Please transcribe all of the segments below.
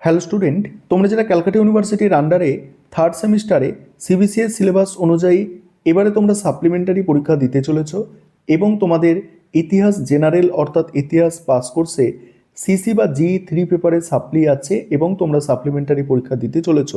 Hello student, তোমরা যারা ক্যালকাটা ইউনিভার্সিটির আন্ডারে থার্ড সেমিস্টারে সিবিসিএস সিলেবাস অনুযায়ী এবারে তোমরা সাপ্লিমেন্টারি পরীক্ষা দিতে চলেছ এবং তোমাদের ইতিহাস জেনারেল অর্থাৎ ইতিহাস পাস কোর্সে সিসি বা জি3 পেপারে সাপ্লি আছে এবং তোমরা সাপ্লিমেন্টারি পরীক্ষা দিতে চলেছ,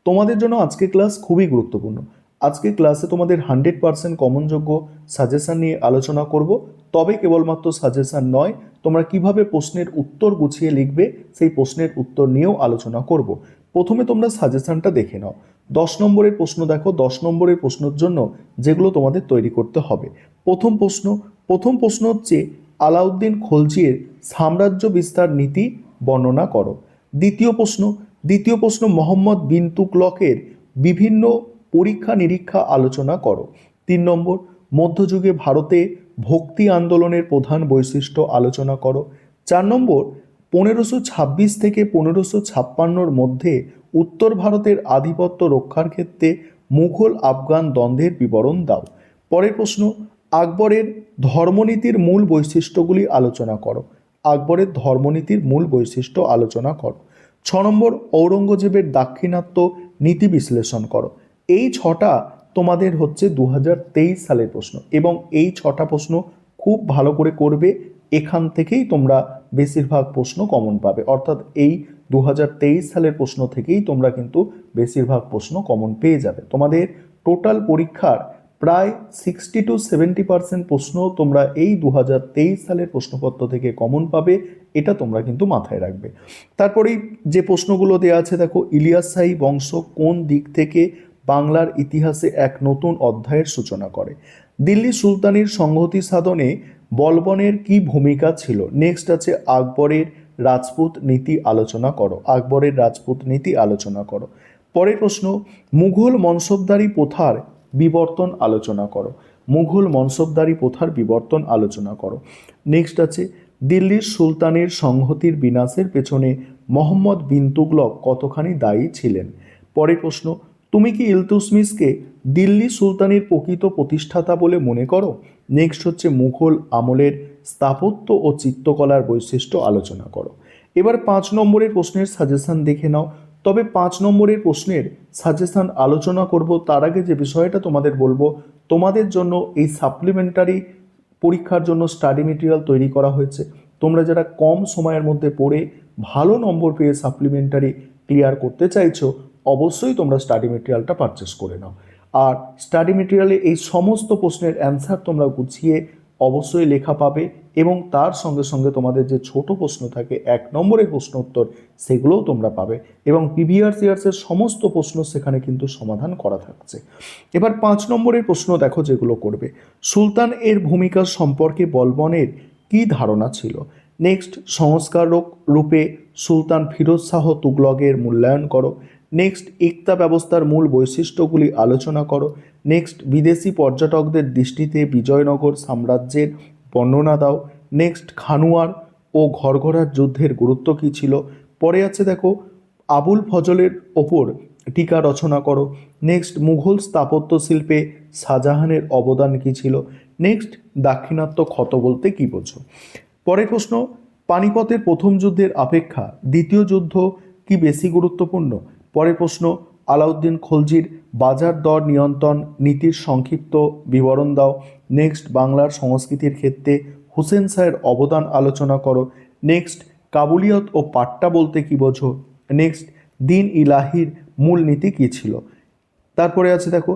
তোমাদের জন্য আজকে ক্লাস খুবই গুরুত্বপূর্ণ। আজকে ক্লাসে তোমাদের 100% কমনযোগ্য সাজেশন নিয়ে আলোচনা করব। তবে কেবলমাত্র সাজেশন নয়, তোমরা কিভাবে প্রশ্নের উত্তর গুছিয়ে লিখবে সেই প্রশ্নের উত্তর নিয়েও আলোচনা করব। প্রথমে তোমরা সাজেশনটা দেখে নাও। 10 নম্বরের প্রশ্ন দেখো। 10 নম্বরের প্রশ্নের জন্য যেগুলো তোমাদের তৈরি করতে হবে, প্রথম প্রশ্ন হচ্ছে আলাউদ্দিন খলজির সাম্রাজ্য বিস্তার নীতি বর্ণনা করো। দ্বিতীয় প্রশ্ন মোহাম্মদ বিন তুগলকের বিভিন্ন পরীক্ষা নিরীক্ষা আলোচনা করো। 3 নম্বর মধ্যযুগে ভারতে ভক্তি আন্দোলনের প্রধান বৈশিষ্ট্য আলোচনা করো। 4 নম্বর 1526 থেকে 1556 মধ্যে উত্তর ভারতের আধিপত্য রক্ষার ক্ষেত্রে মুঘল আফগান দ্বন্দ্বের বিবরণ দাও। পরের প্রশ্ন আকবরের ধর্মনীতির মূল বৈশিষ্ট্যগুলি আলোচনা করো। আকবরের ধর্মনীতির মূল বৈশিষ্ট্য আলোচনা করো। 6 নম্বর ঔরঙ্গজেবের দাক্ষিণাত্য নীতি বিশ্লেষণ করো। এই 6টা তোমাদের হচ্ছে 2023 সালের প্রশ্ন এবং এই 6টা প্রশ্ন খুব ভালো করে করবে। এখান থেকেই তোমরা বেশিরভাগ প্রশ্ন কমন পাবে, অর্থাৎ এই 2023 সালের প্রশ্ন থেকেই তোমরা কিন্তু বেশিরভাগ প্রশ্ন কমন পেয়ে যাবে। তোমাদের টোটাল পরীক্ষার প্রায় 60 to 70% প্রশ্ন তোমরা এই 2023 সালের প্রশ্নপত্র থেকে কমন পাবে, এটা তোমরা কিন্তু মাথায় রাখবে। তারপরেই যে প্রশ্নগুলো দেওয়া আছে দেখো, ইলিয়াস শাহী বংশ কোন দিক থেকে বাংলার ইতিহাসে এক নতুন অধ্যায়ের সূচনা করে? দিল্লি সুলতানির সংহতি সাধনে বলবনের কি ভূমিকা ছিল? নেক্সট আছে আকবরের রাজপুত নীতি আলোচনা করো। আকবরের রাজপুত নীতি আলোচনা করো। পরের প্রশ্ন মুঘল মনসবদারি প্রথার বিবর্তন আলোচনা করো। মুঘল মনসবদারি প্রথার বিবর্তন আলোচনা করো। নেক্সট আছে দিল্লির সুলতানের সংহতির বিনাশের পেছনে মোহাম্মদ বিন তুগলক কতখানি দায়ী ছিলেন? পরের প্রশ্ন তুমি কি ইলতুৎমিশকে দিল্লি সুলতানির প্রকৃত প্রতিষ্ঠাতা বলে মনে করো? নেক্সট হচ্ছে মুঘল আমলের স্থাপত্য ও চিত্রকলার বৈশিষ্ট্য আলোচনা করো। এবার 5 নম্বরের প্রশ্নের সাজেশন দেখে নাও। তবে 5 নম্বরের প্রশ্নের সাজেশন আলোচনা করব তার আগে যে বিষয়টা তোমাদের বলবো, তোমাদের জন্য এই সাপ্লিমেন্টারি পরীক্ষার জন্য স্টাডি মেটেরিয়াল তৈরি করা হয়েছে। তোমরা যারা কম সময়ের মধ্যে পড়ে ভালো নম্বর পেয়ে সাপ্লিমেন্টারি ক্লিয়ার করতে চাইছো, অবশ্যই তোমরা স্টাডি মেটেরিয়ালটা পারচেস করে নাও। আর স্টাডি মেটেরিয়ালে এই সমস্ত প্রশ্নের অ্যান্সার তোমরা গুছিয়ে অবশ্যই লেখা পাবে এবং তার সঙ্গে সঙ্গে তোমাদের যে ছোট প্রশ্ন থাকে 1 নম্বরের প্রশ্ন উত্তর, সেগুলোও তোমরা পাবে এবং প্রিভিয়াস ইয়ার্সের সমস্ত প্রশ্ন সেখানে কিন্তু সমাধান করা থাকছে। এবার 5 নম্বরের প্রশ্ন দেখো যেগুলো করবে, সুলতান এর ভূমিকা সম্পর্কে বলবনের কি ধারণা ছিল? নেক্সট সংস্কারক রূপে সুলতান ফিরোজ শাহ তুগলকের মূল্যায়ন করো। নেক্সট ইকতা ব্যবস্থার মূল বৈশিষ্ট্যগুলি আলোচনা করো। নেক্সট বিদেশি পর্যটকদের দৃষ্টিতে বিজয়নগর সাম্রাজ্যের বর্ণনা দাও। নেক্সট খানুয়ার ও ঘরঘরার যুদ্ধের গুরুত্ব কী ছিল? পরে আছে দেখো আবুল ফজলের ওপর টিকা রচনা করো। নেক্সট মুঘল স্থাপত্য শিল্পে শাহজাহানের অবদান কী ছিল? নেক্সট দাক্ষিণাত্য ক্ষত বলতে কী বোঝো? পরের প্রশ্ন পানিপথের প্রথম যুদ্ধের অপেক্ষা দ্বিতীয় যুদ্ধ কি বেশি গুরুত্বপূর্ণ? পরের প্রশ্ন আলাউদ্দিন খলজির বাজার দর নিয়ন্ত্রণ নীতির সংক্ষিপ্ত বিবরণ দাও। নেক্সট বাংলার সংস্কৃতির ক্ষেত্রে হুসেন শাহের অবদান আলোচনা করো। নেক্সট কাবুলিয়ত ও পাট্টা বলতে কী বোঝো? নেক্সট দিন ইলাহির মূল নীতি কী ছিল? তারপরে আছে দেখো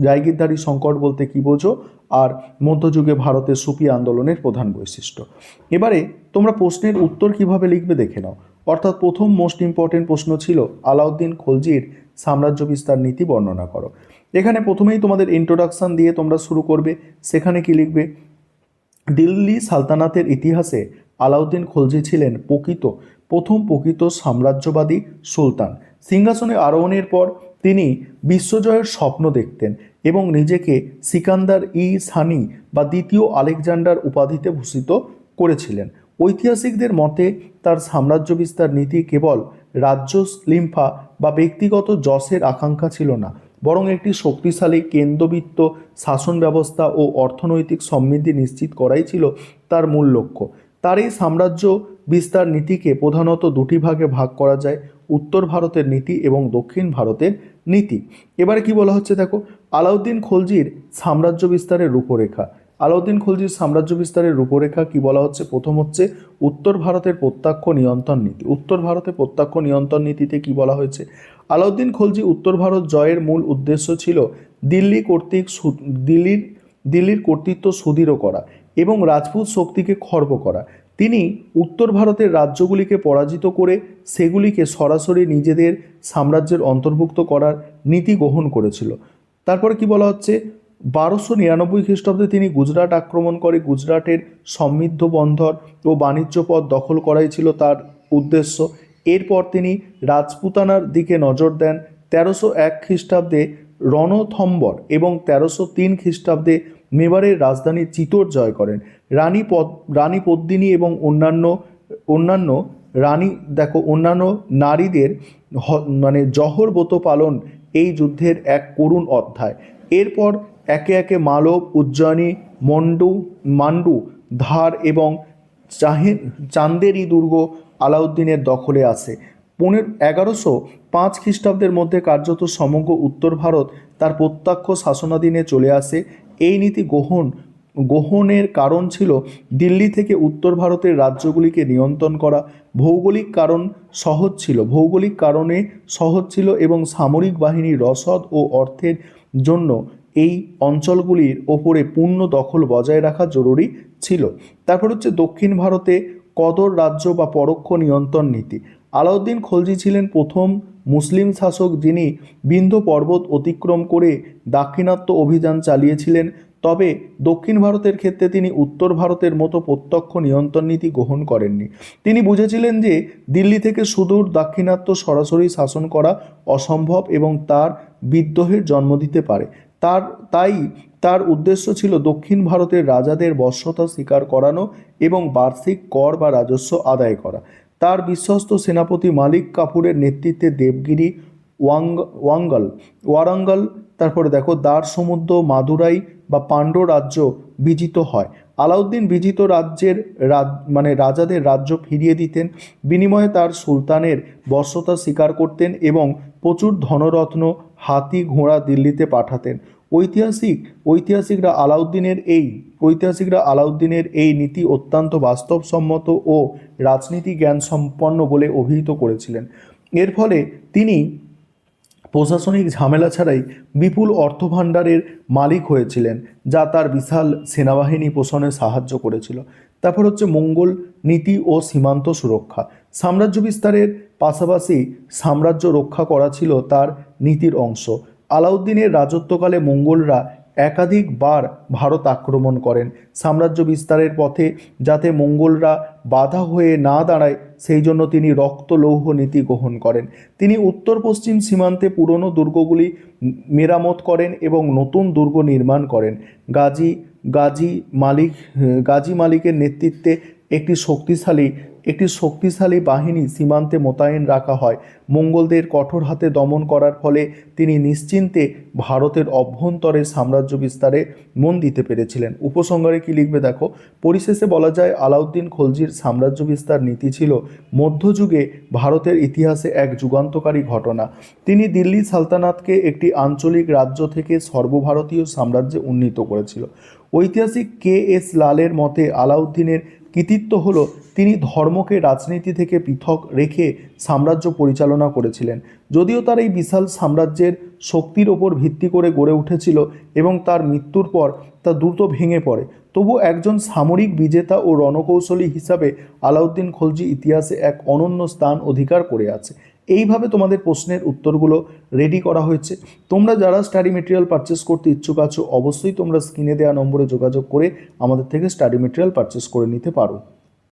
জায়গিরদারি সংকট বলতে কী বোঝো? আর মধ্যযুগে ভারতের সুফি আন্দোলনের প্রধান বৈশিষ্ট্য। এবারে তোমরা প্রশ্নের উত্তর কিভাবে লিখবে দেখে নাও। অর্থাৎ প্রথম মোস্ট ইম্পর্টেন্ট প্রশ্ন ছিল আলাউদ্দিন খলজির সাম্রাজ্য বিস্তার নীতি বর্ণনা করো। এখানে প্রথমেই তোমাদের ইন্ট্রোডাকশন দিয়ে তোমরা শুরু করবে। সেখানে কি লিখবে? দিল্লি সালতানাতের ইতিহাসে আলাউদ্দিন খলজি ছিলেন প্রথম প্রকৃত সাম্রাজ্যবাদী সুলতান। সিংহাসনে আরোহণের পর তিনি বিশ্বজয়ের স্বপ্ন দেখতেন এবং নিজেকে সিকান্দার ই সানি বা দ্বিতীয় আলেকজান্ডার উপাধিতে ভূষিত করেছিলেন। ঐতিহাসিকদের মতে তার সাম্রাজ্য বিস্তার নীতি কেবল রাজ্য লিম্ফা বা ব্যক্তিগত যশের আকাঙ্ক্ষা ছিল না, বরং একটি শক্তিশালী কেন্দ্রবিত্ত শাসন ব্যবস্থা ও অর্থনৈতিক সমৃদ্ধি নিশ্চিত করাই ছিল তার মূল লক্ষ্য। তার এই সাম্রাজ্য বিস্তার নীতিকে প্রধানত দুটি ভাগে ভাগ করা যায়, উত্তর ভারতের নীতি এবং দক্ষিণ ভারতের নীতি। এবারে কি বলা হচ্ছে দেখো, আলাউদ্দিন খলজির সাম্রাজ্য বিস্তারের রূপরেখা। আলাউদ্দিন খলজির সাম্রাজ্য বিস্তারের রূপরেখা কি বলা হচ্ছে, প্রথম হচ্ছে উত্তর ভারতের প্রত্যক্ষ নিয়ন্ত্রণ নীতি। উত্তর ভারতের প্রত্যক্ষ নিয়ন্ত্রণ নীতিতে কি বলা হয়েছে, আলাউদ্দিন খলজি উত্তর ভারত জয়ের মূল উদ্দেশ্য ছিল দিল্লির কর্তৃত্ব সুদৃঢ় করা এবং রাজপুত শক্তিকে খর্ব করা। তিনি উত্তর ভারতের রাজ্যগুলিকে পরাজিত করে সেগুলিকে সরাসরি নিজেদের সাম্রাজ্যের অন্তর্ভুক্ত করার নীতি গ্রহণ করেছিল। তারপরে কি বলা হচ্ছে, 1299 খ্রিস্টাব্দে তিনি গুজরাট আক্রমণ করে গুজরাটের সমৃদ্ধ বন্দর ও বাণিজ্য পথ দখল করাই ছিল তার উদ্দেশ্য। এরপর তিনি রাজপুতানার দিকে নজর দেন। 1301 খ্রিস্টাব্দে রণথম্বর এবং 1303 খ্রিস্টাব্দে মেবারের রাজধানী চিতোর জয় করেন। রানী পদ্মিনী এবং অন্যান্য অন্যান্য নারীদের জহর ব্রত পালন এই যুদ্ধের এক করুণ অধ্যায়। এরপর একে একে মালব, উজ্জয়িনী, মান্ডু, ধার এবং চান্দেরি দুর্গ আলাউদ্দিনের দখলে আসে। 1105 খ্রিস্টাব্দের মধ্যে কার্যত সমগ্র উত্তর ভারত তার প্রত্যক্ষ শাসনাধীনে চলে আসে। এই নীতি গ্রহণের কারণ ছিল দিল্লি থেকে উত্তর ভারতের রাজ্যগুলিকে নিয়ন্ত্রণ করা। ভৌগোলিক কারণে সহজ ছিল এবং সামরিক বাহিনীর রসদ ও অর্থের জন্য এই অঞ্চলগুলির ওপরে পূর্ণ দখল বজায় রাখা জরুরি ছিল। তারপর হচ্ছে দক্ষিণ ভারতে কদর রাজ্য বা পরোক্ষ নিয়ন্ত্রণ নীতি। আলাউদ্দিন খলজি ছিলেন প্রথম মুসলিম শাসক যিনি বিন্ধ্য পর্বত অতিক্রম করে দাক্ষিণাত্য অভিযান চালিয়েছিলেন। তবে দক্ষিণ ভারতের ক্ষেত্রে তিনি উত্তর ভারতের মতো প্রত্যক্ষ নিয়ন্ত্রণ নীতি গ্রহণ করেননি। তিনি বুঝেছিলেন যে দিল্লি থেকে সুদূর দাক্ষিণাত্য সরাসরি শাসন করা অসম্ভব এবং তার বিদ্রোহের জন্ম দিতে পারে। তাই তার উদ্দেশ্য ছিল দক্ষিণ ভারতের রাজাদের বশ্যতা স্বীকার করানো এবং বার্ষিক কর বা রাজস্ব আদায় করা। তার বিশ্বস্ত সেনাপতি মালিক কাফুরের নেতৃত্বে দেবগিরি, ওয়ারাঙ্গল, তারপরে দেখো দ্বার সমুদ্র, মাদুরাই বা পাণ্ড্য রাজ্য বিজিত হয়। আলাউদ্দিন বিজিত রাজাদের রাজ্য ফিরিয়ে দিতেন, বিনিময়ে তার সুলতানের বশ্যতা স্বীকার করতেন এবং প্রচুর ধনরত্ন, হাতি, ঘোড়া দিল্লিতে পাঠাতেন। ঐতিহাসিকরা আলাউদ্দিনের এই নীতি অত্যন্ত বাস্তবসম্মত ও রাজনীতি জ্ঞান সম্পন্ন বলে অভিহিত করেছিলেন। এর ফলে তিনি প্রশাসনিক ঝামেলা ছাড়াই বিপুল অর্থভাণ্ডারের মালিক হয়েছিলেন, যা তার বিশাল সেনাবাহিনী পোষণে সাহায্য করেছিল। তারপর হচ্ছে মঙ্গল নীতি ও সীমান্ত সুরক্ষা। সাম্রাজ্য বিস্তারের পাশাপাশি সাম্রাজ্য রক্ষা করা ছিল তার নীতির অংশ। আলাউদ্দিনের রাজত্বকালে মঙ্গলরা একাধিকবার ভারত আক্রমণ করেন। সাম্রাজ্য বিস্তারের পথে যাতে মঙ্গলরা বাধা হয়ে না দাঁড়ায় সেই জন্য তিনি রক্ত লৌহ নীতি গ্রহণ করেন। তিনি উত্তর পশ্চিম সীমান্তে পুরনো দুর্গগুলি মেরামত করেন এবং নতুন দুর্গ নির্মাণ করেন। গাজী মালিকের নেতৃত্বে একটি শক্তিশালী বাহিনী সীমান্তে মোতায়েন রাখা হয়। মঙ্গলদের কঠোর হাতে দমন করার ফলে তিনি নিশ্চিন্তে ভারতের অভ্যন্তরে সাম্রাজ্য বিস্তারে মন দিতে পেরেছিলেন। উপসংহারে কি লিখবে দেখো, পরিশেষে বলা যায় আলাউদ্দিন খলজির সাম্রাজ্য বিস্তার নীতি ছিল মধ্যযুগে ভারতের ইতিহাসে এক যুগান্তকারী ঘটনা। তিনি দিল্লি সালতানাতকে একটি আঞ্চলিক রাজ্য থেকে সর্বভারতীয় সাম্রাজ্যে উন্নীত করেছিল। ঐতিহাসিক কে.এস. লালের মতে আলাউদ্দিনের কৃতিত্ব হলো তিনি ধর্মকে রাজনীতি থেকে পৃথক রেখে সাম্রাজ্য পরিচালনা করেছিলেন। যদিও তার এই বিশাল সাম্রাজ্যের শক্তির ওপর ভিত্তি করে গড়ে উঠেছিল এবং তার মৃত্যুর পর তা দ্রুত ভেঙে পড়ে, তবু একজন সামরিক বিজেতা ও রণকৌশলী হিসাবে আলাউদ্দিন খলজি ইতিহাসে এক অনন্য স্থান অধিকার করে আছে। এইভাবে তোমাদের প্রশ্নের উত্তরগুলো রেডি করা হয়েছে। তোমরা যারা স্টাডি মেটেরিয়াল পারচেস করতে ইচ্ছুক আছো অবশ্যই তোমরা স্ক্রিনে দেওয়া নম্বরে যোগাযোগ করে আমাদের থেকে স্টাডি মেটেরিয়াল পারচেস করে নিতে পারো।